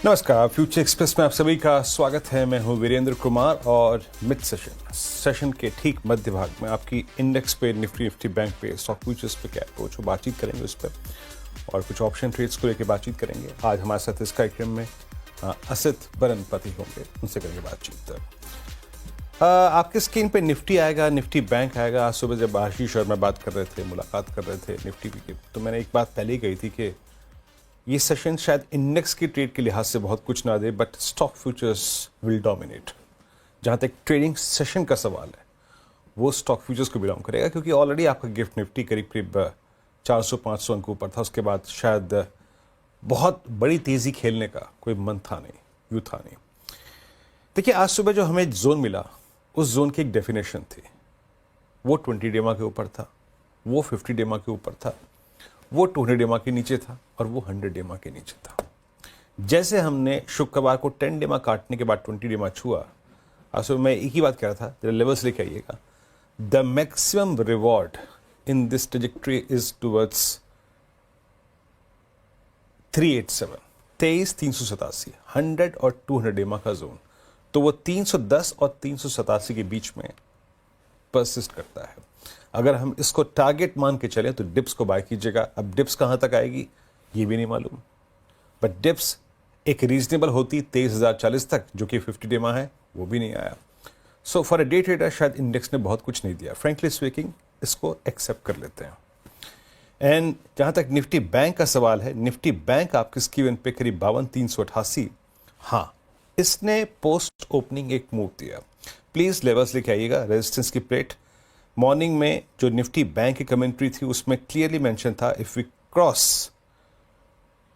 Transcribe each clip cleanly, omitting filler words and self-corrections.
नमस्कार, future express में आप सभी का स्वागत है। मैं हूं वीरेंद्र कुमार और मिड सेशन के ठीक मध्य भाग में आपकी इंडेक्स पे, निफ्टी बैंक पे, स्टॉक फ्यूचर्स पे क्या अप्रोच हो, बातचीत करेंगे उस पर और कुछ ऑप्शन ट्रेड्स को लेकर बातचीत करेंगे। आज हमारे साथ इस कार्यक्रम में असित बरनपति होंगे, उनसे करेंगे बातचीत। आपके स्क्रीन पे निफ्टी आएगा, निफ्टी बैंक आएगा। आज सुबह जब आशीष और मैं बात कर रहे थे, मुलाकात कर रहे थे निफ्टी की, तो मैंने एक बात पहले ही कही थी कि ये सेशन शायद इंडेक्स की ट्रेड के लिहाज से बहुत कुछ ना दे, but stock futures will dominate. जहां तक ट्रेडिंग सेशन का सवाल है वो स्टॉक फ्यूचर्स को बिलोंग करेगा, क्योंकि ऑलरेडी आपका गिफ्ट निफ्टी करीब करीब 400-500 अंक ऊपर था। उसके बाद शायद बहुत बड़ी तेजी खेलने का कोई मन था नहीं, व्यू था नहीं। देखिए, आज सुबह जो हमें जोन मिला, उस जोन की एक डेफिनेशन थी। वो 20 डेमा के ऊपर था, वो 50 डेमा के ऊपर था, वो 200 डेमा के नीचे था और वो 100 डेमा के नीचे था। जैसे हमने शुक्रवार को 10 डेमा काटने के बाद 20 डेमा छुआ, आज मैं एक ही बात कह रहा था, जरा लेवल्स लेके आइएगा। The maximum reward in this trajectory is towards 387, 23,387, 100 और 200 डेमा का जोन। तो वो 310 और 387 के बीच में परसिस्ट करता है। अगर हम इसको टारगेट मान के चलें तो डिप्स को बाय कीजिएगा। अब डिप्स कहां तक आएगी ये भी नहीं मालूम, बट डिप्स एक रीजनेबल होती 23,040 तक, जो कि 50 डेमा है, वो भी नहीं आया। So for a day trader शायद इंडेक्स ने बहुत कुछ नहीं दिया। फ्रेंकली स्पीकिंग, इसको एक्सेप्ट कर लेते हैं। एंड जहां तक निफ्टी बैंक का सवाल है, निफ्टी बैंक आपके स्क्रीन पे करीब 52,388। हाँ, इसने पोस्ट ओपनिंग एक मूव दिया। प्लीज लेवल्स लेके आइएगा। रेजिस्टेंस की प्लेट मॉर्निंग में जो निफ्टी बैंक की कमेंट्री थी उसमें क्लियरली मेंशन था, if we cross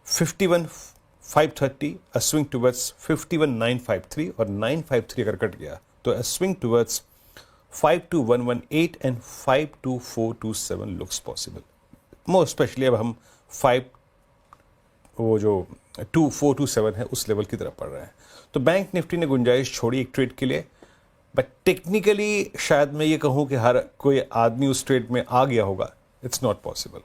51,530 a swing towards 51,953, और 953 अगर कट गया तो a swing towards 52,118 and 52,427 looks possible. More specially अब हम 2427 है उस लेवल की तरफ पड़ रहे हैं। तो बैंक निफ्टी ने गुंजाइश छोड़ी एक ट्रेड के लिए, बट टेक्निकली शायद मैं ये कहूं कि हर कोई आदमी उस ट्रेड में आ गया होगा। It's not possible.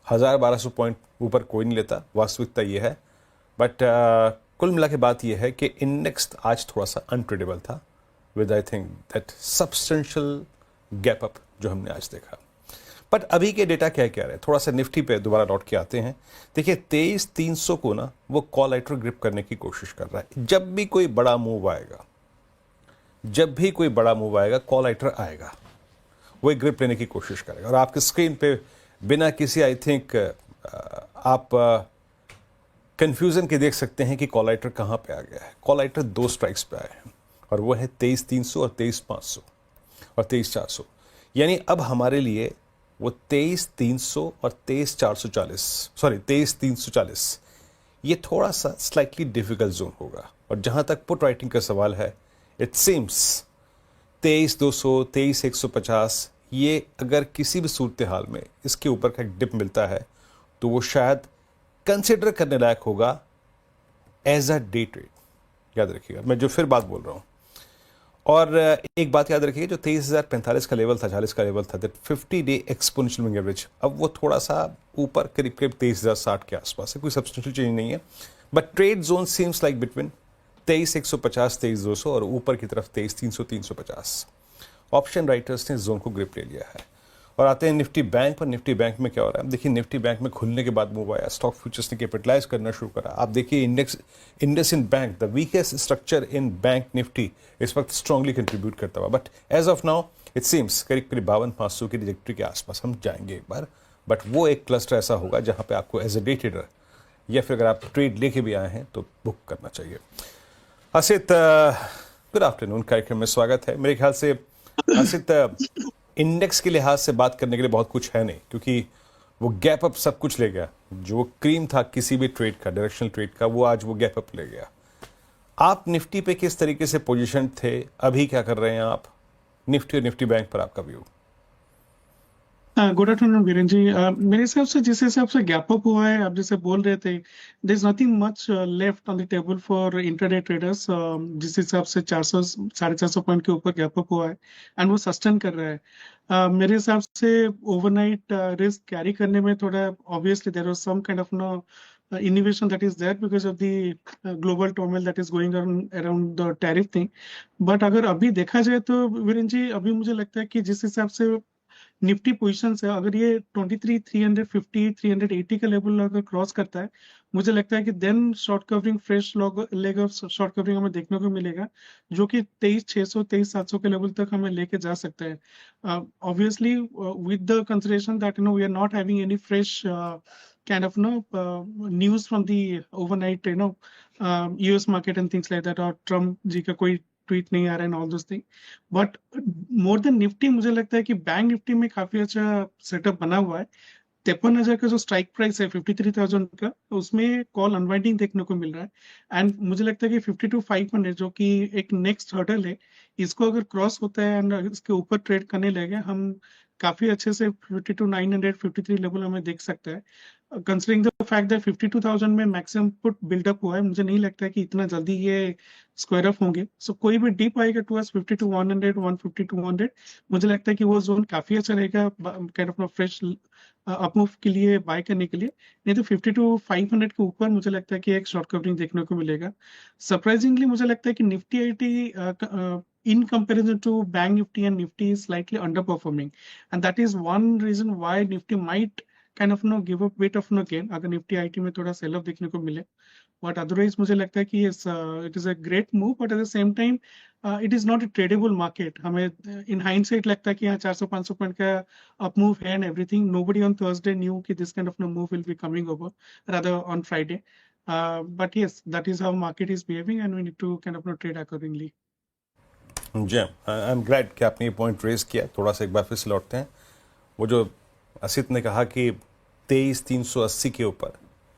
1,000-1,200 पॉइंट ऊपर कोई नहीं लेता, वास्तविकता ये है। बट कुल मिला के बात यह है कि इंडेक्स आज थोड़ा सा अनप्रेडिक्टेबल था, with I think that substantial gap up जो हमने आज देखा। बट अभी के डेटा क्या कह रहे हैं, थोड़ा सा निफ्टी पे दोबारा लौट के आते हैं। देखिए, 23,300 को ना वो कॉल राइटर ग्रिप करने की कोशिश कर रहा है। जब भी कोई बड़ा मूव आएगा, कॉल राइटर आएगा, वो ग्रिप लेने की कोशिश करेगा। और आपके स्क्रीन पे बिना किसी आई थिंक आप कंफ्यूजन के देख सकते हैं कि कॉल राइटर कहां पे आ गया है। कॉल राइटर 2 स्ट्राइक्स पे आए हैं, और वो है 23,300 और 23,500 और 23,400। यानी अब हमारे लिए वो 23,300 और 23,340 ये थोड़ा सा स्लाइटली डिफिकल्ट जोन होगा। और जहां तक पुट राइटिंग का सवाल है, इट सीम्स 23,200, 23,150, ये अगर किसी भी सूरत हाल में इसके ऊपर का एक डिप मिलता है तो वो शायद कंसिडर करने लायक होगा एज अ डे ट्रेड। याद रखिएगा मैं जो फिर बात बोल रहा हूं। और एक बात याद रखिए, जो 23,045 का लेवल था, 40 का लेवल था, that 50 day exponential moving average, अब वो थोड़ा सा ऊपर करीब 23,060 के आसपास है। कोई सब्सटेंशियल चेंज नहीं है, but trade zone seems like between 23,150, 23,200 और ऊपर की तरफ 23,300, 350। ऑप्शन राइटर्स ने जोन को ग्रिप ले लिया है। और आते हैं निफ्टी बैंक पर। निफ्टी बैंक में क्या हो रहा है, देखिए निफ्टी बैंक में खुलने के बाद मूव आया, स्टॉक फ्यूचर्स ने कैपिटलाइज करना शुरू करा। आप देखिए IndusInd bank, the weakest structure in bank Nifty, इस वक्त स्ट्रांगली कंट्रीब्यूट करता हुआ। But as of now it seems करीब 52,500 की ट्रैजेक्टरी के आसपास हम जाएंगे एक बार। बट वो एक क्लस्टर ऐसा होगा जहां पे आपको एज ए डे ट्रेडर या फिर अगर आप ट्रेड लेके भी आए हैं तो बुक करना चाहिए। असित, गुड आफ्टरनून, कार्यक्रम में स्वागत है। मेरे ख्याल से असित, इंडेक्स के लिहाज से बात करने के लिए बहुत कुछ है नहीं, क्योंकि वो गैप अप सब कुछ ले गया। जो क्रीम था किसी भी ट्रेड का, डायरेक्शनल ट्रेड का, वो आज वो गैप अप ले गया। आप निफ्टी पे किस तरीके से पोजीशन थे, अभी क्या कर रहे हैं आप? निफ्टी और निफ्टी बैंक पर आपका view. Good afternoon Virendra ji. मेरे हिसाब से जिस हिसाब से गैप अप हुआ है, आप जैसे बोल रहे थे, there is nothing much left on the table for intraday traders. जिस हिसाब से 400 450 पॉइंट के ऊपर गैप अप हुआ है एंड वो सस्टेन कर रहा है, मेरे हिसाब से ओवरनाइट रिस्क कैरी करने में थोड़ा obviously there was some kind of no innovation that is there because of the global turmoil that is going on around the tariff thing. But अगर अभी देखा जाए तो वीरेंद्र जी, अभी मुझे लगता है कि जिस हिसाब से निफ्टी पोजीशन है, अगर ये 23,350 380 का लेवल अगर क्रॉस करता है, मुझे लगता है कि then short covering fresh leg of short covering हमें देखने को मिलेगा, जो कि 23,600 23,700 के लेवल तक हमें लेके जा सकता है. Obviously with the consideration that we are not having any fresh kind of news from the overnight US market and things like that, or Trump जी का कोई ट्वीट नहीं आ रहा है, all those thing. But more than Nifty मुझे लगता है कि bank Nifty में काफी अच्छा सेटअप बना हुआ है. 53,000 का जो स्ट्राइक प्राइस है 53,000 का, उसमें कॉल अनवाइंडिंग देखने को मिल रहा है. एंड मुझे लगता है कि 52,500 जो कि एक नेक्स्ट हर्डल है, इसको अगर क्रॉस होता है एंड इसके ऊपर ट्रेड करने लगे, हम काफी अच्छे से 52,900 53 लेवल हमें देख सकता है. कंसिडरिंग द फैक्ट दैट 52,000 में मैक्सिमम पुट बिल्डअप हुआ है, मुझे नहीं लगता है कि इतना जल्दी ये स्क्वायर अप होंगे. सो कोई भी डीप आएगा टुवर्ड्स 52,100 150 200, मुझे लगता है कि वो जोन काफी अच्छा रहेगा काइंड ऑफ फ्रेश अपमूव के लिए, बाय करने के लिए. नहीं तो 52,500 के ऊपर मुझे लगता है कि एक शॉर्ट कवरिंग देखने को मिलेगा. सरप्राइजिंगली मुझे लगता है कि Nifty IT in comparison to bank nifty and nifty is slightly underperforming, and that is one reason why nifty might kind of give a bit of gain अगर निफ्टी आईटी में थोड़ा सेल ऑफ देखने को मिले. But otherwise मुझे लगता है कि it is a great move, but at the same time it is not a tradable market. हमें इन हाइंडसाइट लगता है कि यहाँ 400-500 पॉइंट का अप मूव है and everything. Nobody on Thursday knew कि this kind of move will be coming over, rather on Friday. But yes, that is how market is behaving and we need to kind of trade accordingly. जी, I am glad कि आपने ये point raise किया. थोड़ा सा एक बार फिर से लौटते हैं. वो जो असित ने कहा कि 23,380 के ऊपर,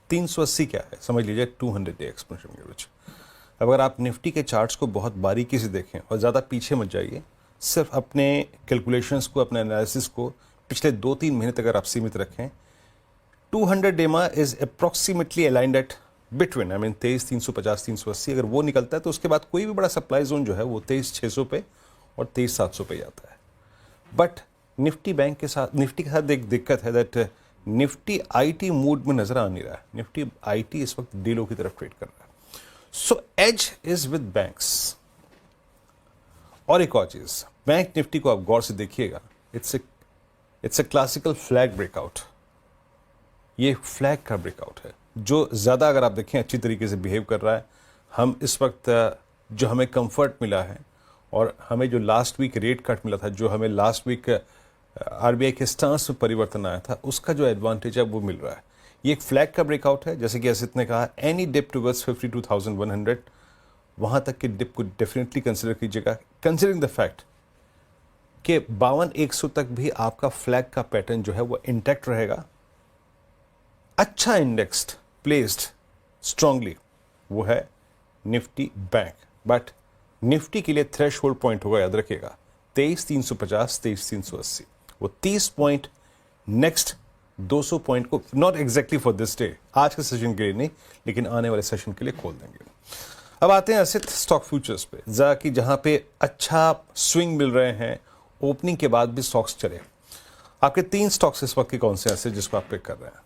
380 क्या है समझ लीजिए 200 डे एक्सपेंशन के बीच. अगर आप निफ्टी के चार्ट्स को बहुत बारीकी से देखें और ज़्यादा पीछे मत जाइए, सिर्फ अपने कैलकुलेशंस को, अपने एनालिसिस को पिछले 2-3 महीने तक अगर आप सीमित रखें, 200 DEMA is approximately aligned at between, I mean 23,350 380. अगर वो निकलता है तो उसके बाद कोई भी बड़ा सप्लाई जोन जो है वो 23,600 पे और 23,700 पे जाता है. बट निफ्टी बैंक के साथ, निफ्टी के साथ एक दिक्कत है दैट निफ्टी आईटी मूड में नजर आ नहीं रहा है. निफ्टी आईटी इस वक्त डीलों की तरफ ट्रेड कर रहा है. So as is with banks. और एक और चीज, बैंक निफ्टी को आप गौर से देखिएगा, it's a classical flag breakout. ये फ्लैग का ब्रेकआउट है जो ज़्यादा अगर आप देखें अच्छी तरीके से बिहेव कर रहा है. हम इस वक्त जो हमें कंफर्ट मिला है और हमें जो लास्ट वीक रेट कट मिला था, जो हमें लास्ट वीक आरबीआई के स्टांस में परिवर्तन आया था, उसका जो एडवांटेज है वो मिल रहा है. ये एक फ्लैग का ब्रेकआउट है. जैसे कि असित ने कहा, एनी डिप टुवर्ड्स 52,100, वहाँ तक के डिप को डेफिनेटली कंसिडर कीजिएगा, कंसिडरिंग द फैक्ट कि 52,100 तक भी आपका फ्लैग का पैटर्न जो है वो इंटैक्ट रहेगा. अच्छा इंडेक्स्ड, प्लेस्ड स्ट्रांगली वो है निफ्टी बैंक. बट निफ्टी के लिए थ्रेश होल्ड पॉइंट होगा, याद रखिएगा, 23,350 23,380. वो 30 पॉइंट नेक्स्ट 200 पॉइंट को, not exactly for this day, आज के सेशन के लिए नहीं, लेकिन आने वाले सेशन के लिए खोल देंगे. अब आते हैं असित स्टॉक फ्यूचर्स पे, जहां पे अच्छा स्विंग मिल रहे हैं. ओपनिंग के बाद भी स्टॉक्स चले. आपके 3 स्टॉक्स इस वक्त के कौन से हैं असित जिसको आप पिक कर रहे हैं?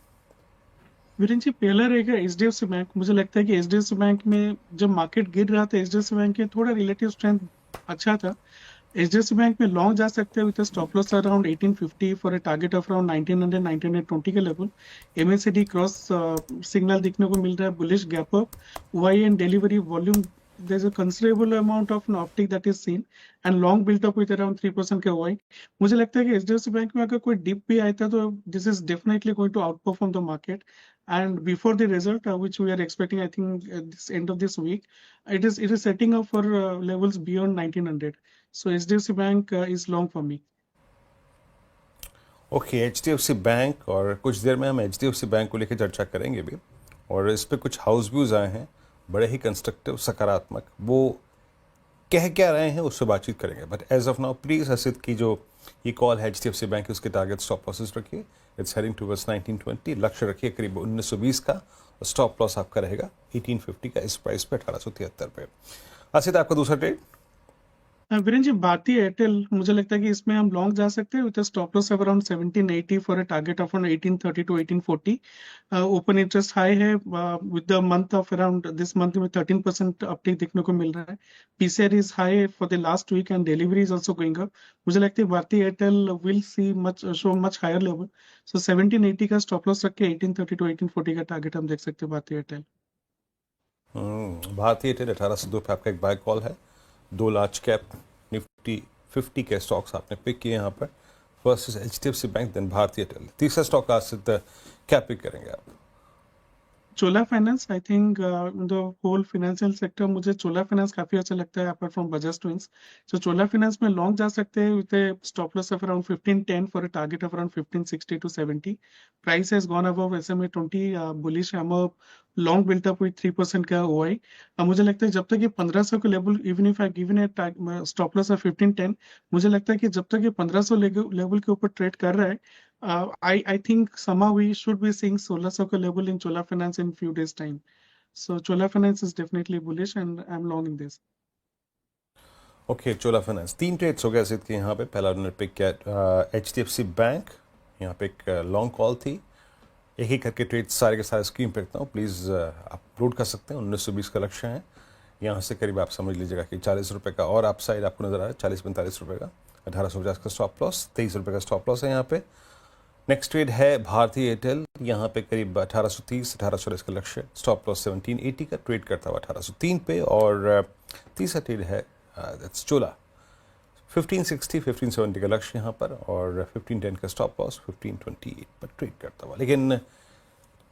वीरेंद्र जी, पहला रहेगा एचडीएफसी बैंक. मुझे लगता है कि एचडीएफसी बैंक में जब मार्केट गिर रहा था, एचडीएफसी बैंक के थोड़ा रिलेटिव स्ट्रेंथ अच्छा था. एचडीएफसी बैंक में लॉन्ग जा सकते हैं with stop loss around 1850 for a target of around 1900 1920 के लेवल. एमएससीडी क्रॉस सिग्नल देखने को मिल रहा है, bullish gap up, why and delivery volume, there's a considerable amount of uptick that is seen and long built up with around 3% के OI. मुझे लगता है कि एचडीएफसी बैंक में अगर कोई डिप भी आया था तो this is definitely going to outperform the market. And before the result, which we are expecting, I think at this end of this week, it is setting up for levels beyond 1900. So HDFC Bank is long for me. Okay, HDFC bank, और कुछ देर में हम HDFC bank को लेकर चर्चा करेंगे भी, और इस पे कुछ हाउस व्यूज आए हैं बड़े ही कंस्ट्रक्टिव, सकारात्मक. वो कह क्या रहे हैं उससे बातचीत करेंगे. But as of now please Asit की जो ये कॉल है एचडीएफसी बैंक की, उसके टारगेट स्टॉप लॉसेस रखिए. It's heading towards 1920. लक्ष्य रखिए करीब 1920 का, और स्टॉप लॉस आपका रहेगा 1850 का, इस प्राइस पे 1873 पे. असित, आपका दूसरा ट्रेड? वीरेन जी, भारतीय एयरटेल मुझे लगता है कि इसमें हम लॉन्ग जा सकते हैं with stop loss of around 1780 for a target of around 1830 to 1840। Open interest high है with the month of around this month में 13% अपटेक देखने को मिल रहा है। PCR is high for the last week and delivery is also going up. मुझे लगता है Bharti Airtel will see much show much higher level. So 1780 का स्टॉप लॉस रख के 1830 टू 1840 का टारगेट हम देख सकते हैं भारतीय एयरटेल। भारतीय एयरटेल 1802 पे आपका एक बाय कॉल है। 2 लार्ज कैप निफ्टी 50 के स्टॉक्स आपने पिक किए यहाँ पर। First is HDFC bank, then Bharti Airtel. तीसरा स्टॉक आज से क्या पिक करेंगे आप? Chola Finance, I think the whole financial sector मुझे चोला फाइनेंस काफी अच्छा लगता है apart from Bajaj twins. So Chola Finance में लॉन्ग जा सकते हैं with stop loss of around 1510 for a target of around 1560 to 70। Price has gone above SMA 20 bullish. I am long built up with 3% का ओआई। मुझे लगता है जब तक ये 1500 के level, even if I given A stop loss of 1510, मुझे लगता है कि जब तक ये 1500 लेवल के ऊपर ट्रेड कर रहा है, I think somehow we should be seeing solar circle level in Chola Finance in few days time. So Chola Finance is definitely bullish and I'm long in this. Okay, Chola finance 3 trades हो गए सिद्ध के यहाँ पे। पहला उन्होंने pick किया HDFC bank, यहाँ पे एक लॉन्ग कॉल थी। एक ही करके ट्रेड सारे के सारे स्क्रीन पे रखता हूँ, प्लीज़ आप अपलोड कर सकते हैं। 1920 का लक्ष्य है। यहाँ से करीब आप समझ लीजिएगा कि 40 रुपये का और अप साइड आपको नजर आ रहा है, 40-45 रुपये का। 1850 का स्टॉप लॉस, 23 रुपये का स्टॉप लॉस है यहाँ पे। नेक्स्ट ट्रेड है भारतीय एयरटेल, यहाँ पे करीब 1830-1840 का लक्ष्य, स्टॉप लॉस 1780 का, ट्रेड करता हुआ 1803 पे। और तीसरा ट्रेड है दैट्स चोला, 1560-1570 का लक्ष्य यहाँ पर, और 1510 का स्टॉप लॉस 1528 पर ट्रेड करता हुआ। लेकिन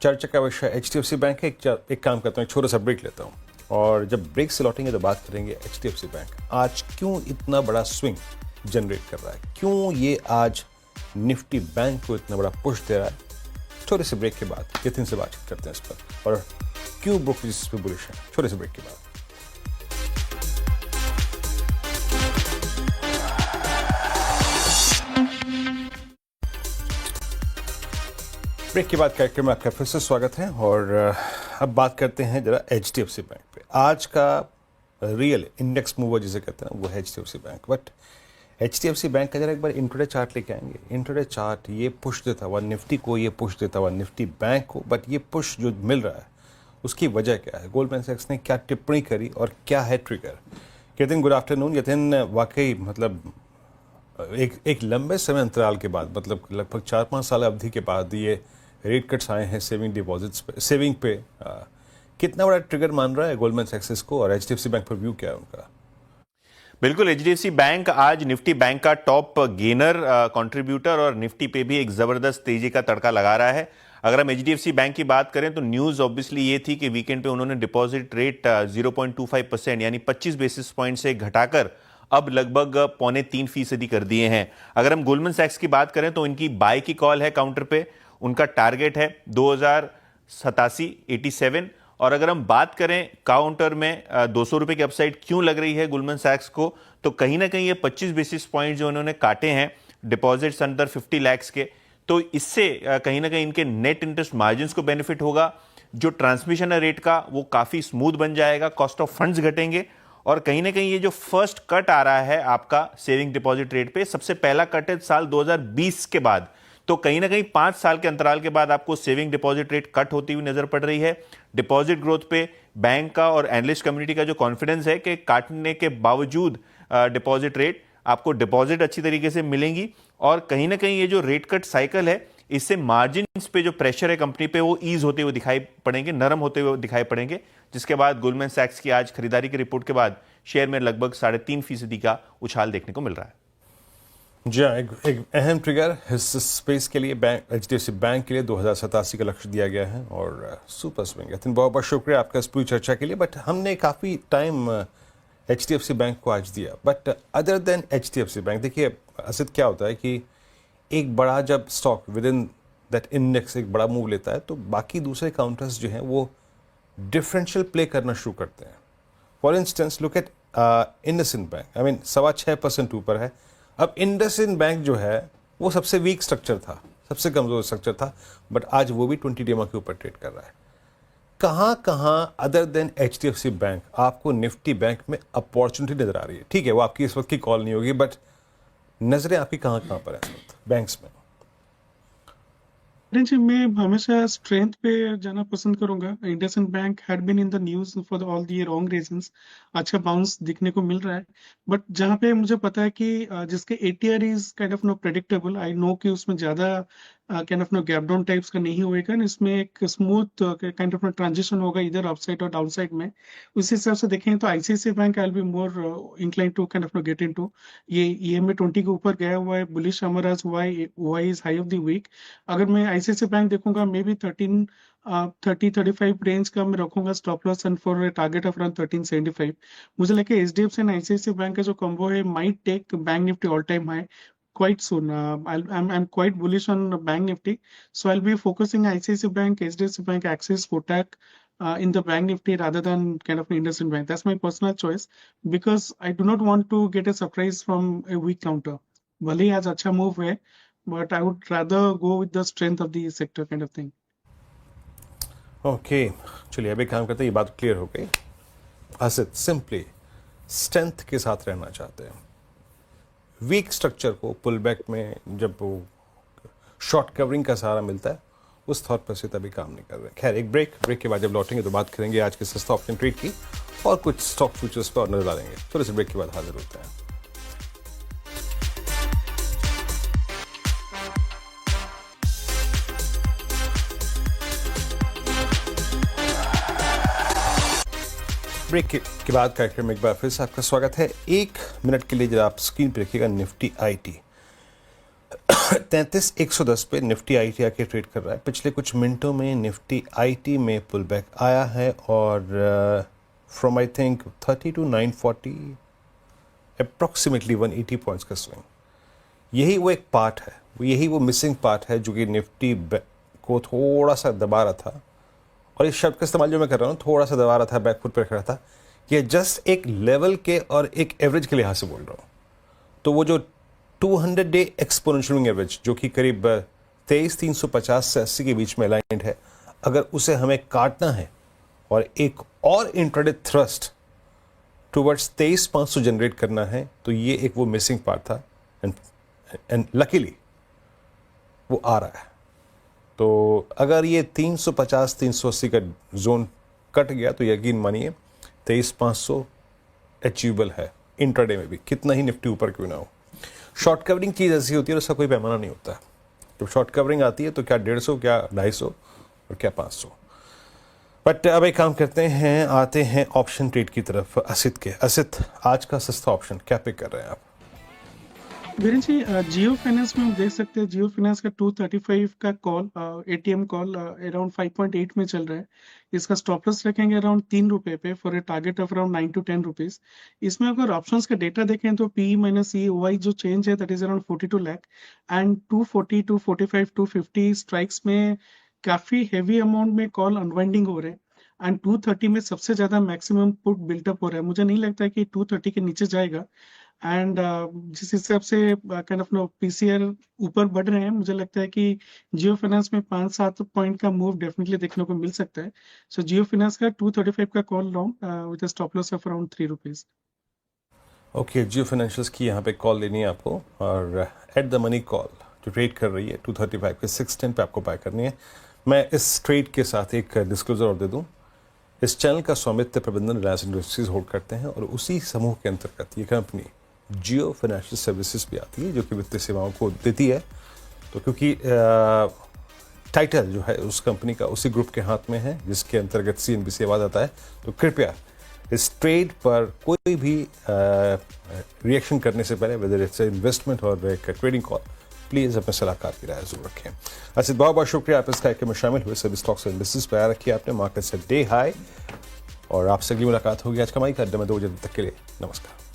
चर्चा का विषय HDFC बैंक है। एक काम करता हूँ, एक छोटा सा ब्रेक लेता हूँ, और जब ब्रेक से लौटेंगे तो बात करेंगे HDFC बैंक आज क्यों इतना बड़ा स्विंग जनरेट कर रहा है, क्यों ये आज निफ्टी बैंक को इतना बड़ा पुश दे रहा है। छोटे से ब्रेक के बाद यतिन से बातचीत करते हैं इस पर, और क्यों ब्रोकरेज इस पर बुलिश है। छोटे से ब्रेक के बाद। ब्रेक के बाद कार्यक्रम में आपका फिर से स्वागत है, और अब बात करते हैं जरा HDFC बैंक पे। आज का रियल इंडेक्स मूवर जिसे कहते हैं वो है HDFC bank. But HDFC bank का जरा एक बार इंट्राडे चार्ट लेके आएंगे। इंट्राडे चार्ट ये पुश देता हुआ निफ्टी को, ये पुश देता हुआ निफ्टी बैंक को, बट ये पुश जो मिल रहा है उसकी वजह क्या है, गोल्डमैन सैक्स ने क्या टिप्पणी करी और क्या है trigger. Yatin, good afternoon. Yatin, वाकई मतलब एक लंबे समय अंतराल के बाद, मतलब लगभग 4-5 साल अवधि के बाद ये रेट कट्स आए हैं सेविंग डिपॉजिट्स पे, सेविंग पे। कितना बड़ा ट्रिगर मान रहा है गोल्डमैन सैक्स इसको, और HDFC बैंक पर व्यू क्या है उनका? बिल्कुल, HDFC बैंक आज निफ्टी बैंक का टॉप गेनर कंट्रीब्यूटर, और निफ्टी पे भी एक जबरदस्त तेजी का तड़का लगा रहा है। अगर हम HDFC बैंक की बात करें तो न्यूज ऑब्वियसली ये थी कि वीकेंड पे उन्होंने डिपॉजिट रेट 0.25% यानी 25 बेसिस पॉइंट से घटाकर अब लगभग 2.25% कर दिए हैं। अगर हम गोल्डमैन सैक्स की बात करें तो इनकी बाय की कॉल है काउंटर पे। उनका टारगेट है 2087, और अगर हम बात करें काउंटर में 200 रुपए की अपसाइड क्यों लग रही है गोल्डमैन सैक्स को, तो कहीं ना कहीं ये 25 बेसिस पॉइंट जो उन्होंने काटे हैं डिपॉजिट्स अंडर 50 लाख के, तो इससे कहीं ना कहीं इनके नेट इंटरेस्ट मार्जिन को बेनिफिट होगा। जो ट्रांसमिशन रेट का वो काफी स्मूथ बन जाएगा, कॉस्ट ऑफ फंड्स घटेंगे, और कहीं ना कहीं ये जो फर्स्ट कट आ रहा है आपका सेविंग डिपॉजिट रेट पे, सबसे पहला कट है साल 2020 के बाद, तो कहीं ना कहीं 5 साल के अंतराल के बाद आपको सेविंग डिपॉजिट रेट कट होती हुई नजर पड़ रही है। डिपॉजिट ग्रोथ पे बैंक का और एनालिस्ट कम्युनिटी का जो कॉन्फिडेंस है कि काटने के बावजूद डिपॉजिट रेट आपको डिपॉजिट अच्छी तरीके से मिलेंगी, और कहीं ना कहीं ये जो रेट कट साइकिल है इससे मार्जिन्स पे जो प्रेशर है कंपनी पे वो ईज होते हुए दिखाई पड़ेंगे, नरम होते हुए दिखाई पड़ेंगे, जिसके बाद गोल्डमैन सैक्स की आज खरीदारी की रिपोर्ट के बाद शेयर में लगभग 3.5% का उछाल देखने को मिल रहा है। जी हाँ, एक अहम ट्रिगर इस स्पेस के लिए बैंक HDFC बैंक के लिए 2087 का लक्ष्य दिया गया है, और सुपर स्विंग। यतिन, बहुत बहुत शुक्रिया आपका इस पूरी चर्चा के लिए। बट हमने काफ़ी टाइम HDFC बैंक को आज दिया, but other than HDFC bank, देखिए असित क्या होता है कि एक बड़ा जब stock with in that index एक बड़ा मूव लेता है तो बाकी दूसरे काउंटर्स जो हैं वो डिफरेंशियल प्ले करना शुरू करते हैं। For instance look at IndusInd bank, I mean 6.25% ऊपर है। अब इंडसइंड बैंक जो है वो सबसे वीक स्ट्रक्चर था, सबसे कमजोर स्ट्रक्चर था, बट आज वो भी 20 DMA के ऊपर ट्रेड कर रहा है। कहाँ कहाँ अदर देन HDFC बैंक आपको निफ्टी बैंक में अपॉर्चुनिटी नजर आ रही है? ठीक है, वो आपकी इस वक्त की कॉल नहीं होगी, बट नजरें आपकी कहाँ कहाँ पर है इस वक्त बैंक्स में? जी मैं हमेशा स्ट्रेंथ पे जाना पसंद करूंगा। IndusInd bank had been in the news for all the wrong reasons. अच्छा बाउंस दिखने को मिल रहा है, बट जहाँ पे मुझे पता है कि जिसके ATR is kind of no predictable, I know कि उसमें ज्यादा kind of no gap down types का नहीं होएगा, इसमें एक smooth kind of no transition होगा इधर अपसाइड और डाउनसाइड में। उस हिसाब से देखेंगे तो ICICI bank I will be more incline to kind of no get into. ये EMA 20 के ऊपर गया हुआ है, बुलिश अमराज why is high of the week. अगर मैं ICICI बैंक देखूंगा मे बी 30-35 रेंज का मैं रखूंगा stop loss and for target of around 1375। मुझे लगता है HDFC एंड ICICI बैंक का जो कॉम्बो है might take bank Nifty all time high quite soon. I'm quite bullish on Bank Nifty, so I'll be focusing ICICI Bank, HDFC Bank, Axis, Kotak in the Bank Nifty rather than kind of IndusInd Bank. That's my personal choice because I do not want to get a surprise from a weak counter. भले ही आज अच्छा move है, but I would rather go with the strength of the sector kind of thing. Okay, चलिए अभी काम करते हैं, ये बात क्लियर हो गई। असद सिंपली स्ट्रेंथ के साथ रहना चाहते हैं, वीक स्ट्रक्चर को पुल बैक में जब वो शॉर्ट कवरिंग का सहारा मिलता है उस थॉट पर से तभी काम नहीं कर रहे। खैर, एक ब्रेक के बाद जब लौटेंगे तो बात करेंगे आज के सस्ता ऑप्शन ट्रेड की और कुछ स्टॉक फ्यूचर्स पर और नजर डालेंगे। थोड़े से ब्रेक के बाद हाजिर होते हैं। ब्रेक के बाद कार्यक्रम में एक बार फिर से आपका स्वागत है। एक मिनट के लिए जरा आप स्क्रीन पर रखिएगा निफ्टी IT 33,110 पे निफ्टी IT आके ट्रेड कर रहा है। पिछले कुछ मिनटों में निफ्टी IT में पुल बैक आया है और from I think 30 to 940 approximately 180 points का स्विंग। यही वो एक पार्ट है, यही वो मिसिंग पार्ट है जो कि निफ्टी को थोड़ा सा दबा रहा था। और इस शब्द का इस्तेमाल जो मैं कर रहा हूँ, थोड़ा सा दबा रहा था, बैकफुट पर रख रहा था, ये जस्ट एक लेवल के और एक एवरेज के लिहाज से बोल रहा हूँ। तो वो जो 200 डे एक्सपोनेंशियल एवरेज जो कि करीब 23,350 से 80 के बीच में अलाइंड है, अगर उसे हमें काटना है और एक और इंट्राडे थ्रस्ट टुवर्ड्स 23,500 जनरेट करना है, तो ये एक वो मिसिंग पार्ट था एंड लकीली वो आ रहा है। तो अगर ये 350-380 का जोन कट गया तो यकीन मानिए 23,500 अचीवेबल है इंट्राडे में भी, कितना ही निफ्टी ऊपर क्यों ना हो। शॉर्ट कवरिंग चीज़ ऐसी होती है, उसका कोई पैमाना नहीं होता। जब शॉर्ट कवरिंग आती है तो क्या 150, क्या 250 और क्या 500। बट अब एक काम करते हैं, आते हैं ऑप्शन ट्रेड की तरफ असित के। असित, आज का सस्ता ऑप्शन क्या पिक कर रहे हैं आप? वीरेन जी, जियो फाइनेंस में हम देख सकते हैं जियो फाइनेंस का 235 का कॉल ATM कॉल अराउंड 5.8 में चल रहा है। इसका स्टॉप लॉस रखेंगे अराउंड 3 रुपए पे for a target of around 9 to 10 rupees. इसमें अगर ऑप्शंस का डेटा देखें तो PE माइनस EOI जो चेंज है that is around 42 lakh and 240, 245, 250 strikes में काफी हैवी अमाउंट में कॉल अनवाइंडिंग हो रहे हैं एंड 230 में सबसे ज्यादा मैक्सिमम पुट बिल्टअप हो रहा है। मुझे नहीं लगता है कि 230 के नीचे जाएगा एंड जिस हिसाब से काइंड ऑफ नो PCR ऊपर बढ़ रहे हैं, मुझे लगता है कि जियो फाइनेंस में 5-7 पॉइंट का मूव डेफिनेटली देखने को मिल सकता है। सो जियो फाइनेंस का 235 का call long with a stop loss of around 3 rupees. Okay, Jio financials की यहाँ पे कॉल लेनी है आपको और एट द मनी कॉल जो ट्रेड कर रही है 235 के 610 पे आपको बाय करनी है। मैं इस ट्रेड के साथ एक डिस्क्लोजर और दे दूँ, इस चैनल का स्वामित्व प्रबंधन रिलायंस इंडस्ट्रीज होल्ड करते हैं और उसी समूह के अंतर्गत ये कंपनी जियो फाइनेंशियल सर्विसेज भी आती है जो कि वित्तीय सेवाओं को देती है। तो क्योंकि टाइटल जो है उस कंपनी का उसी ग्रुप के हाथ में है जिसके अंतर्गत CNBC आवाज आता है, तो कृपया इस ट्रेड पर कोई भी रिएक्शन करने से पहले वेदर इट्स इन्वेस्टमेंट और एक ट्रेडिंग कॉल, प्लीज़ अपने सलाहकार की राय जरूर रखें। अच्छा, बहुत बहुत शुक्रिया आप इस कार्यक्रम में शामिल हुए। सभी स्टॉक्स और इंडस्ट्रीज पर आया रखिए आपने, मार्केट से डे हाई, और आपसे अगली मुलाकात होगी आज कमाई का अड्डा में 2 बजे तक के लिए। नमस्कार।